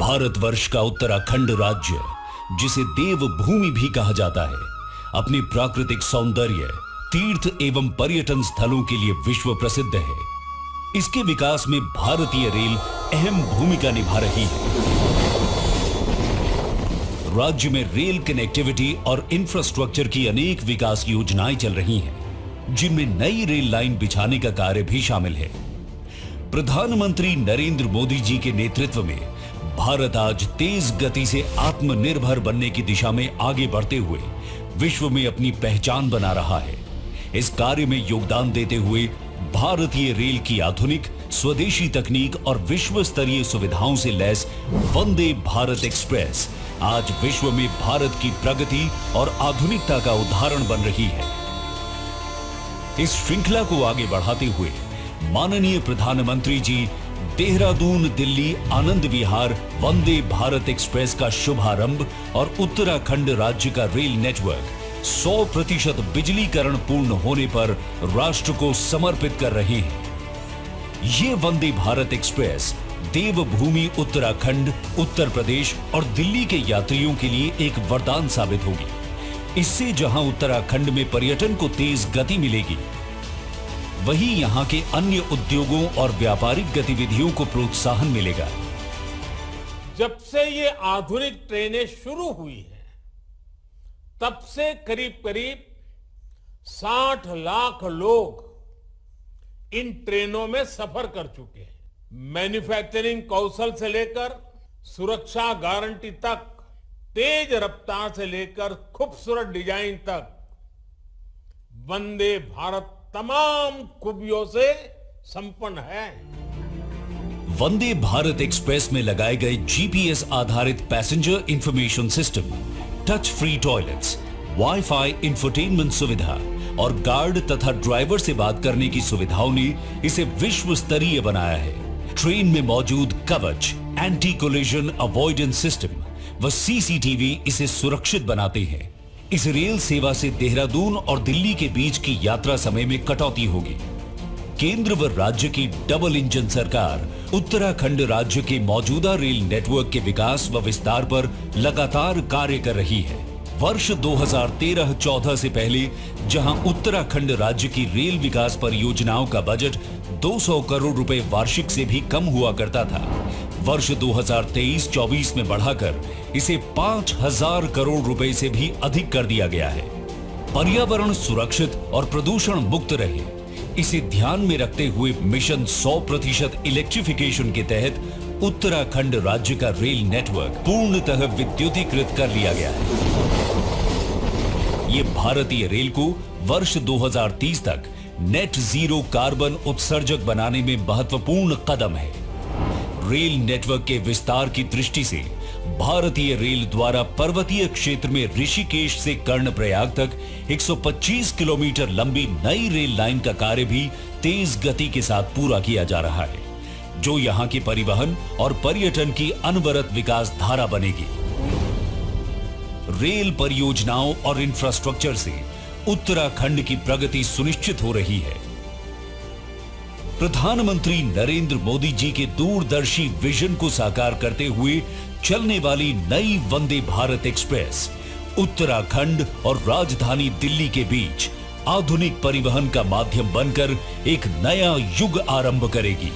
भारतवर्ष का उत्तराखंड राज्य, जिसे देवभूमि भी कहा जाता है, अपने प्राकृतिक सौंदर्य, तीर्थ एवं पर्यटन स्थलों के लिए विश्व प्रसिद्ध है। इसके विकास में भारतीय रेल अहम भूमिका निभा रही है। राज्य में रेल कनेक्टिविटी और इंफ्रास्ट्रक्चर की अनेक विकास योजनाएं चल रही हैं, जिनमें नई रेल लाइन बिछाने का कार्य भी शामिल है। प्रधानमंत्री नरेंद्र मोदी जी के नेतृत्व में भारत आज तेज गति से आत्मनिर्भर बनने की दिशा में आगे बढ़ते हुए विश्व में अपनी पहचान बना रहा है। इस कार्य में योगदान देते हुए भारतीय रेल की आधुनिक स्वदेशी तकनीक और विश्व स्तरीय सुविधाओं से लैस वंदे भारत एक्सप्रेस आज विश्व में भारत की प्रगति और आधुनिकता का उदाहरण बन रही है। इस श्रृंखला को आगे बढ़ाते हुए माननीय प्रधानमंत्री जी देहरादून दिल्ली आनंद विहार वंदे भारत एक्सप्रेस का शुभारंभ और उत्तराखंड राज्य का रेल नेटवर्क 100% बिजलीकरण पूर्ण होने पर राष्ट्र को समर्पित कर रहे हैं। ये वंदे भारत एक्सप्रेस देवभूमि उत्तराखंड, उत्तर प्रदेश और दिल्ली के यात्रियों के लिए एक वरदान साबित होगी। इससे जहां उत्तराखंड में पर्यटन को तेज गति मिलेगी, वहीं यहां के अन्य उद्योगों और व्यापारिक गतिविधियों को प्रोत्साहन मिलेगा। जब से ये आधुनिक ट्रेनें शुरू हुई हैं, तब से करीब करीब 60 लाख लोग इन ट्रेनों में सफर कर चुके हैं। मैन्युफैक्चरिंग कौशल से लेकर सुरक्षा गारंटी तक, तेज रफ्तार से लेकर खूबसूरत डिजाइन तक, वंदे भारत तमाम खूबियों से संपन्न है। वंदे भारत एक्सप्रेस में लगाए गए जीपीएस आधारित passenger information system, touch free toilets, wifi infotainment सुविधा और गार्ड तथा ड्राइवर से बात करने की सुविधाओं ने इसे विश्व स्तरीय बनाया है। ट्रेन में मौजूद कवच, एंटी कोलिजन अवॉइडेंस सिस्टम व सीसीटीवी इसे सुरक्षित बनाते हैं। इस रेल सेवा से देहरादून और दिल्ली के बीच की यात्रा समय में कटौती होगी। केंद्र व राज्य की डबल इंजन सरकार उत्तराखंड राज्य के मौजूदा रेल नेटवर्क के विकास व विस्तार पर लगातार कार्य कर रही है। वर्ष 2013-14 से पहले जहां उत्तराखंड राज्य की रेल विकास परियोजनाओं का बजट 200 करोड़ रुपए वार्षिक से भी कम हुआ करता था, वर्ष 2023-24 में बढ़ाकर इसे 5000 करोड़ रुपए से भी अधिक कर दिया गया है। पर्यावरण सुरक्षित और प्रदूषण मुक्त रहे, इसे ध्यान में रखते हुए मिशन 100% इलेक्ट्रिफिकेशन के तहत उत्तराखंड राज्य का रेल नेटवर्क पूर्णतः विद्युतीकृत कर लिया गया है। ये भारतीय रेल को वर्ष 2030 तक नेट जीरो कार्बन उत्सर्जक बनाने में महत्वपूर्ण कदम है। रेल नेटवर्क के विस्तार की दृष्टि से भारतीय रेल द्वारा पर्वतीय क्षेत्र में ऋषिकेश से कर्णप्रयाग तक 125 किलोमीटर लंबी नई रेल लाइन का कार्य भी तेज गति के साथ पूरा किया जा रहा है, जो यहां के परिवहन और पर्यटन की अनवरत विकास धारा बनेगी। रेल परियोजनाओं और इंफ्रास्ट्रक्चर से उत्तराखंड की प्रगति सुनिश्चित हो रही है। प्रधानमंत्री नरेंद्र मोदी जी के दूरदर्शी विजन को साकार करते हुए चलने वाली नई वंदे भारत एक्सप्रेस उत्तराखंड और राजधानी दिल्ली के बीच आधुनिक परिवहन का माध्यम बनकर एक नया युग आरंभ करेगी।